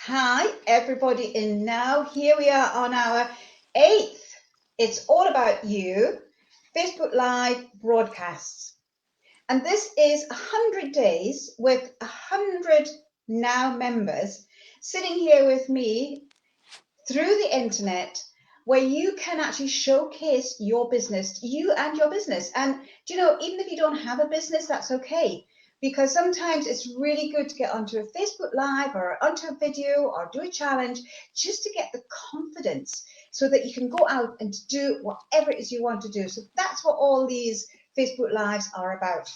Hi, everybody in now. Here we are on our 8th. It's all about you. Facebook Live broadcasts. And this is 100 days with 100 now members sitting here with me through the internet where you can actually showcase your business, you and your business. And even if you don't have a business, that's okay. Because sometimes it's really good to get onto a Facebook Live or onto a video or do a challenge just to get the confidence so that you can go out and do whatever it is you want to do. So that's what all these Facebook Lives are about.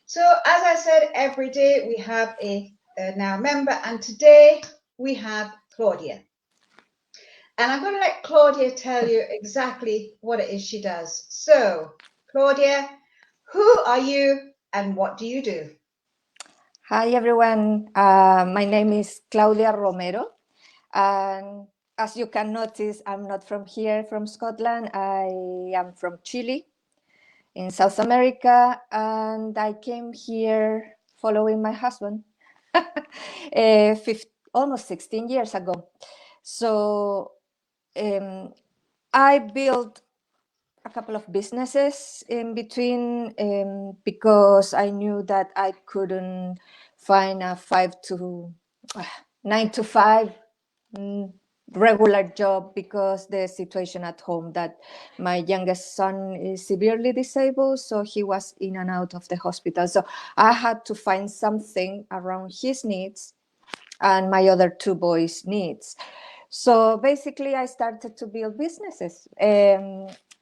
So as I said, every day we have a now member, and today we have Claudia. And I'm going to let Claudia tell you exactly what it is she does. So, Claudia, who are you and what do you do? Hi, everyone. My name is Claudia Romero. And as you can notice, I'm not from here, from Scotland. I am from Chile in South America. And I came here following my husband almost 16 years ago. So I built a couple of businesses in between because I knew that I couldn't find a 9 to 5 regular job because the situation at home that my youngest son is severely disabled, so he was in and out of the hospital. So I had to find something around his needs and my other two boys' needs. So basically, I started to build businesses.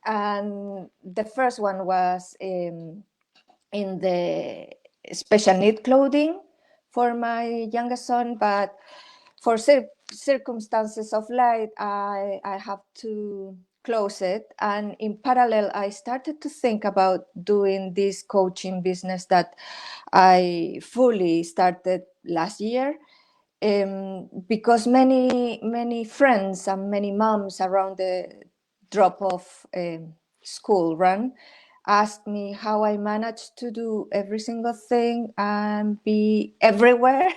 And the first one was in the special need clothing for my youngest son, but for circumstances of life, I have to close it. And in parallel, I started to think about doing this coaching business that I fully started last year. Because many friends and many moms around the drop-off school run asked me how I managed to do every single thing and be everywhere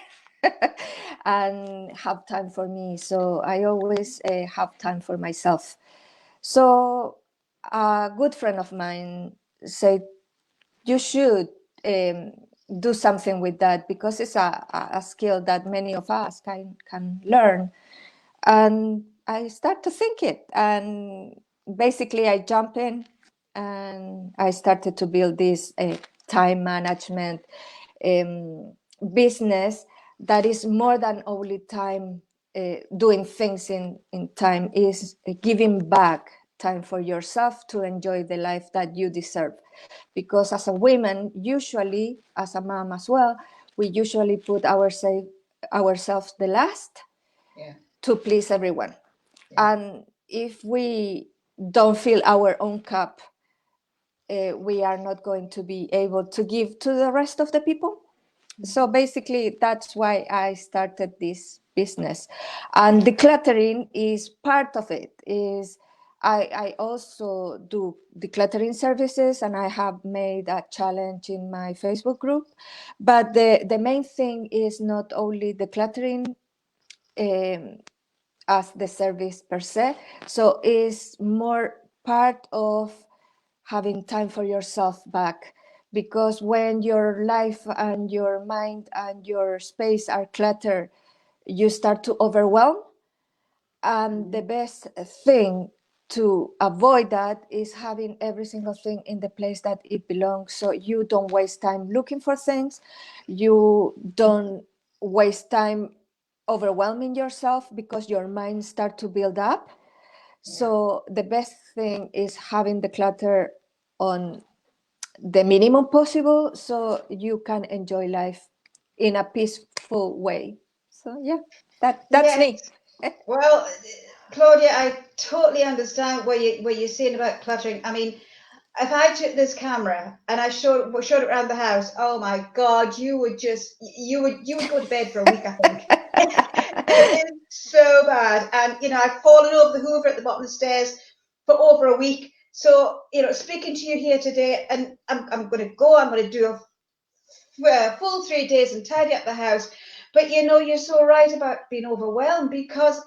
and have time for me. So I always have time for myself. So a good friend of mine said, you should do something with that because it's a skill that many of us can learn. And I start to think it, and basically I jump in and I started to build this time management business that is more than only time, doing things in time, is giving back time for yourself to enjoy the life that you deserve. Because as a woman, usually, as a mom as well, we usually put ourselves the last to please everyone. And if we don't fill our own cup, we are not going to be able to give to the rest of the people. So basically, that's why I started this business. And decluttering is part of it. I also do decluttering services, and I have made a challenge in my Facebook group. But the main thing is not only decluttering as the service per se. So it's more part of having time for yourself back. Because when your life and your mind and your space are cluttered, you start to overwhelm. And the best thing to avoid that is having every single thing in the place that it belongs. So you don't waste time looking for things. You don't waste time overwhelming yourself because your mind starts to build up. So the best thing is having the clutter on the minimum possible so you can enjoy life in a peaceful way. So yeah, that's me. Well, Claudia, I totally understand what you're saying about cluttering. I mean, if I took this camera and I showed it around the house, oh my God, you would go to bed for a week, I think. It is so bad. And I've fallen over the Hoover at the bottom of the stairs for over a week. So, speaking to you here today, and I'm going to do a full 3 days and tidy up the house. But you know, you're so right about being overwhelmed, because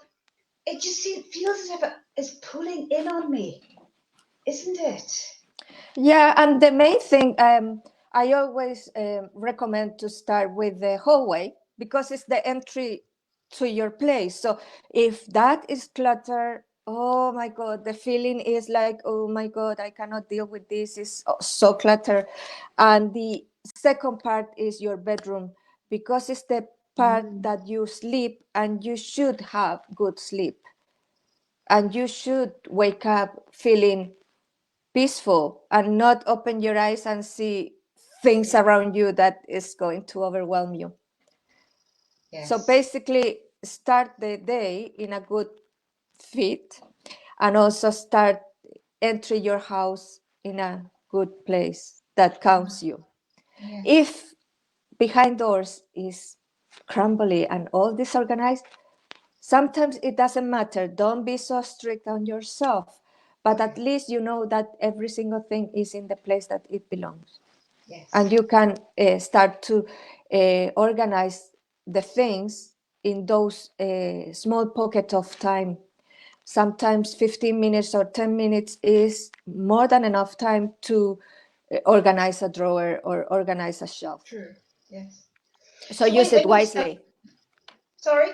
it just feels as if it is pulling in on me, isn't it? Yeah, and the main thing, I always recommend to start with the hallway because it's the entry to your place. So if that is clutter, oh my God, the feeling is like, oh my God, I cannot deal with this. It's so clutter. And the second part is your bedroom because it's the part that you sleep and you should have good sleep. And you should wake up feeling peaceful and not open your eyes and see things around you that is going to overwhelm you. So Yes. basically start the day in a good fit and also start enter your house in a good place that calms you. Yes. If behind doors is crumbly and all disorganized, sometimes it doesn't matter. Don't be so strict on yourself, but at Okay. least you know that every single thing is in the place that it belongs. Yes. And you can start to organize the things in those small pockets of time. Sometimes 15 minutes or 10 minutes is more than enough time to organize a drawer or organize a shelf. True. Yes. So So use it when you wisely. sorry.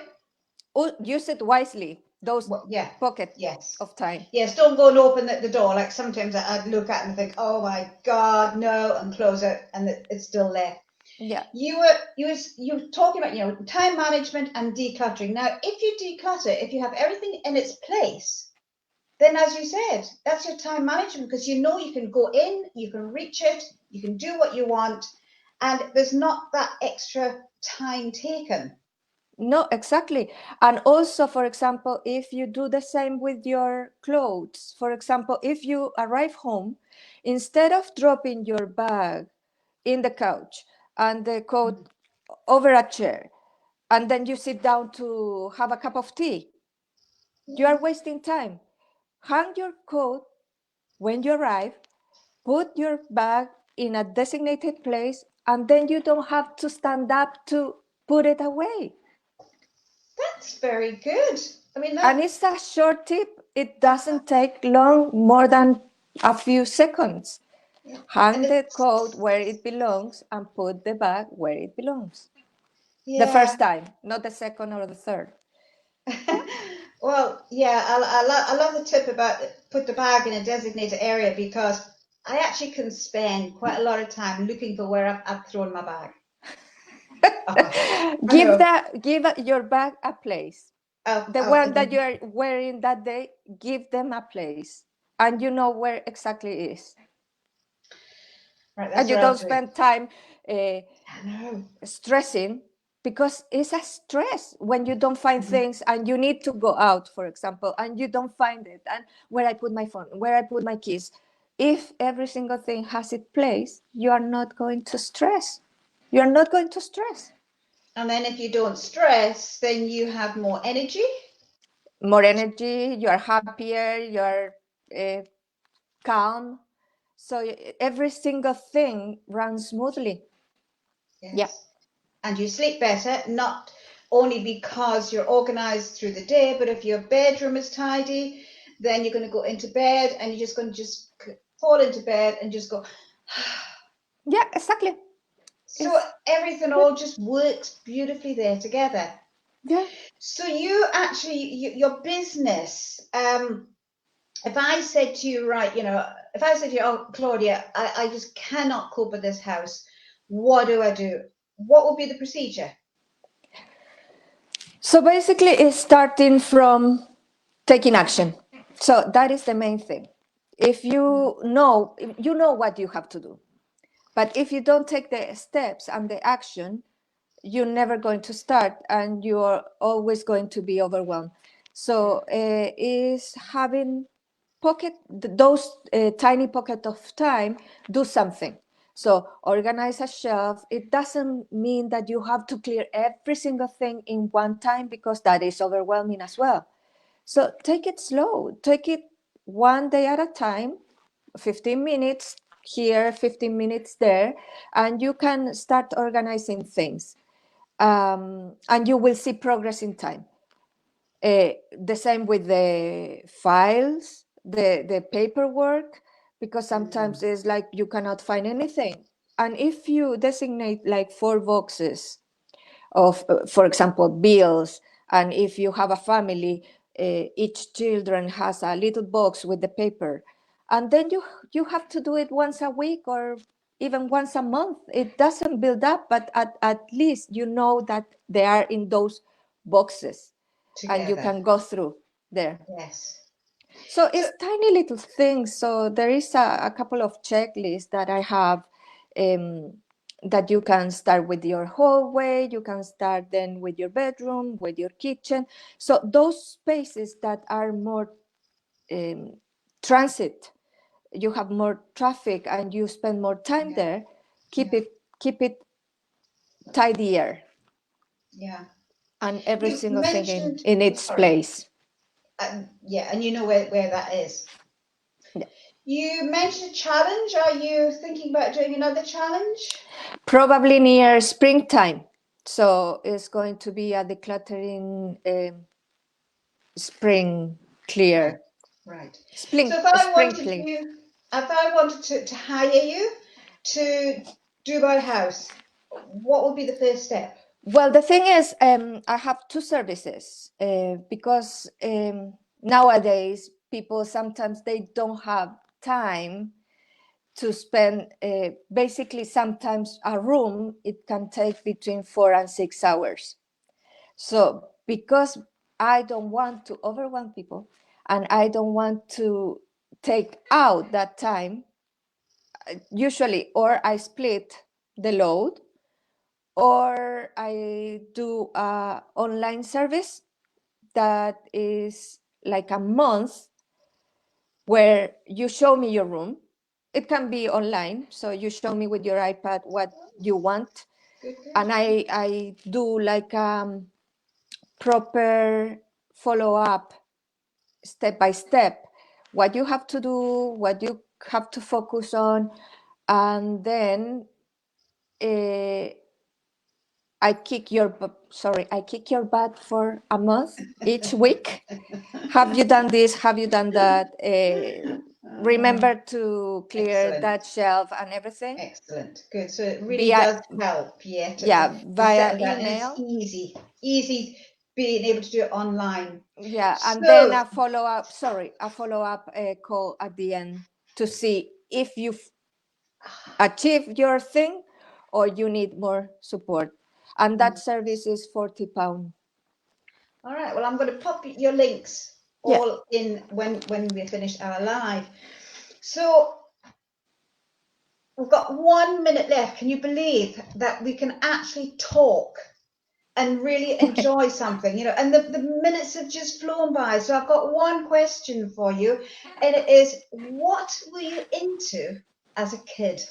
Use it wisely, those Well, yeah. pocket Yes. of time. Yes. Don't go and open the door. Like sometimes I'd look at it and think, "Oh my God, no," and close it, and it's still there. Yeah. You were talking about, time management and decluttering. Now, if you declutter, if you have everything in its place, then as you said, that's your time management, because you know you can go in, you can reach it, you can do what you want, and there's not that extra time taken. No, exactly. And also, for example, if you do the same with your clothes, for example, if you arrive home, instead of dropping your bag in the couch and the coat over a chair, and then you sit down to have a cup of tea, you are Yeah. wasting time. Hang your coat when you arrive, put your bag in a designated place, and then you don't have to stand up to put it away. That's very good. I mean, And that, it's a short tip. It uh-huh, doesn't take long, more than a few seconds. yeah. And Hang the coat it's, where it belongs and put the bag where it belongs. The yeah. first time, not the second or the third. Yeah. Well, yeah, I love the tip about put the bag in a designated area, because I actually can spend quite a lot of time looking for where I've thrown my bag. I know. Give your bag a place. The Oh, one that you are wearing that day, give them a place. And you know where exactly it is. right, And that's you what I'll don't do. spend time uh, I know. stressing because it's a stress when you don't find Mhm. things and you need to go out, for example, and you don't find it, and where I put my phone, where I put my keys. If every single thing has its place, you are not going to stress. You are not going to stress. And then if you don't stress, then you have more energy. More energy, you are happier, you are uh, calm. So every single thing runs smoothly. Yeah. Yes. And you sleep better, not only because you're organized through the day, but if your bedroom is tidy, then you're going to go into bed and you're just going to just fall into bed and just go. Yeah, exactly. So It's everything good. all just works beautifully there together. Yeah. So you actually, your business, if I said to you, right, if I said to you, "Oh, Claudia, I just cannot cope with this house. What do I do?" What would be the procedure? So basically, it's starting from taking action. So that is the main thing. If you know what you have to do. But if you don't take the steps and the action, you're never going to start and you're always going to be overwhelmed. True. So is having those tiny pocket of time, do something. So organize a shelf. It doesn't mean that you have to clear every single thing in one time because that is overwhelming as well. So take it slow, take it one day at a time, 15 minutes here, 15 minutes there, and you can start organizing things. and you will see progress in time. The same with the files, the paperwork, because sometimes it's like you cannot find anything. And if you designate like 4 boxes of, for example, bills, and if you have a family, each children has a little box with the paper, and then you have to do it once a week or even once a month. It doesn't build up, but at least you know that they are in those boxes Together. and you can go through there. Yes. So it's tiny little things. So there is a couple of checklists that I have, that you can start with your hallway, you can start then with your bedroom, with your kitchen. So those spaces that are more transit, you have more traffic and you spend more time there, keep it tidier. Yeah. And every You single thing mentioned, in its place. yeah, and you know where that is. Yeah. You mentioned a challenge. Are you thinking about doing another challenge? Probably near springtime. So it's going to be a decluttering spring clear. Right. Spring, So if spring clear. I wanted to hire you to do my house, what would be the first step? Well, the thing is, I have 2 services, because nowadays people sometimes they don't have time to spend. Basically, sometimes a room it can take between 4 and 6 hours. So because I don't want to overwhelm people and I don't want to take out that time, usually or I split the load or I do a online service that is like a month where you show me your room. It can be online, so you show me with your iPad what you want, Good. and I do like proper follow up, step by step, what you have to do, what you have to focus on, and then I kick your butt for a month each week. Have you done this? Have you done that? Remember to clear Excellent. that shelf and everything. Excellent. Good. So it really Via does help, yeah, to via settle that, and it's email. easy being able to do it online. Yeah, and then So, a follow up call at the end to see if you've achieved your thing or you need more support. And that service is £40. all right. Well, I'm going to pop your links Yeah. all in when we finish our live. So we've got 1 minute left. Can you believe that we can actually talk and really enjoy something, and the minutes have just flown by. So I've got one question for you, and it is, what were you into as a kid?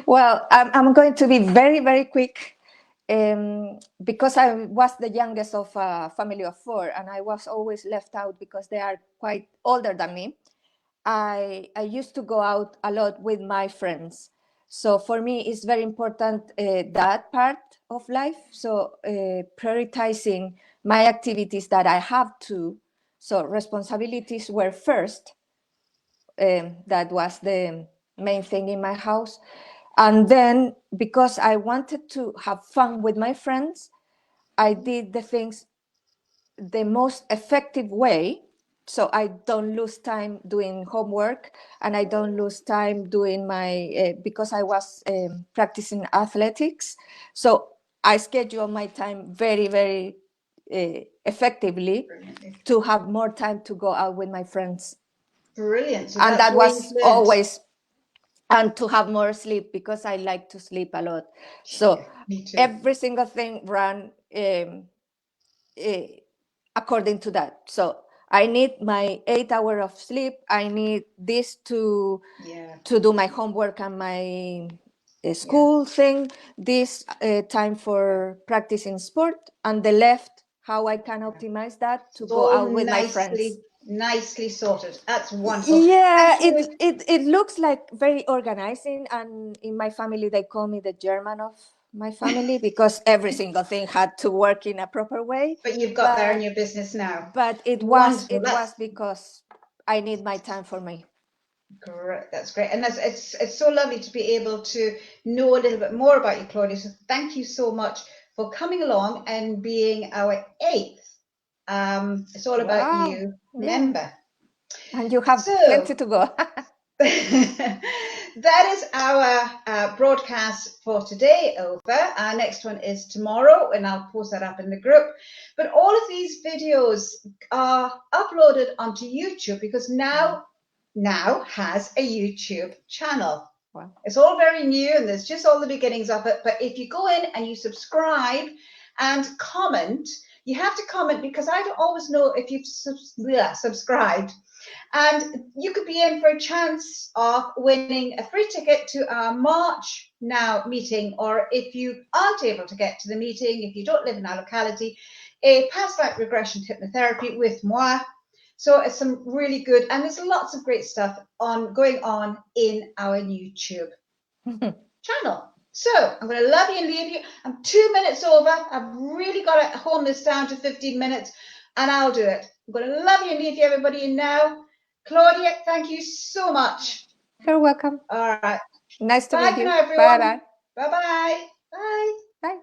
Well, I'm going to be very, very quick, because I was the youngest of a family of 4 and I was always left out because they are quite older than me. I used to go out a lot with my friends. So for me, it's very important, that part of life. So prioritizing my activities that I have to. So responsibilities were first. That was the main thing in my house. And then because I wanted to have fun with my friends, I did the things the most effective way, so I don't lose time doing homework and I don't lose time doing my because I was practicing athletics, so I schedule my time very, very effectively to have more time to go out with my friends. Brilliant. So And that's that where you've was learned. always, and to have more sleep because I like to sleep a lot. So Yeah, me too. every single thing ran according to that. So I need my 8 hours of sleep. I need this to do my homework and my school thing. This time for practicing sport, and the left how I can optimize that to It's go all out with my friends. nicely sorted. That's wonderful. Yeah, Thank you. it looks like very organizing, and in my family they call me the German of my family because every single thing had to work in a proper way. But you've got there in your business now. But it Wonderful. was because I need my time for me. Great, that's great, and it's so lovely to be able to know a little bit more about you, Claudia. So thank you so much for coming along and being our 8th. It's all about you member, and you have so, plenty to go. that is our broadcast for today over. Our next one is tomorrow, and I'll post that up in the group. But all of these videos are uploaded onto YouTube because now has a YouTube channel. Wow. It's all very new and there's just all the beginnings of it. But if you go in and you subscribe and comment, you have to comment because I don't always know if you've subscribed. And you could be in for a chance of winning a free ticket to our March Now meeting, or if you aren't able to get to the meeting, if you don't live in our locality, a past life regression hypnotherapy with moi. So it's some really good, and there's lots of great stuff going on in our YouTube channel. So I'm going to love you and leave you. I'm 2 minutes over. I've really got to hone this down to 15 minutes, and I'll do it. I'm going to love you and leave you, everybody. And now, Claudia, thank you so much. You're welcome. All right. Nice to Bye meet you. for now, everyone. Bye-bye. Bye-bye. Bye. Bye.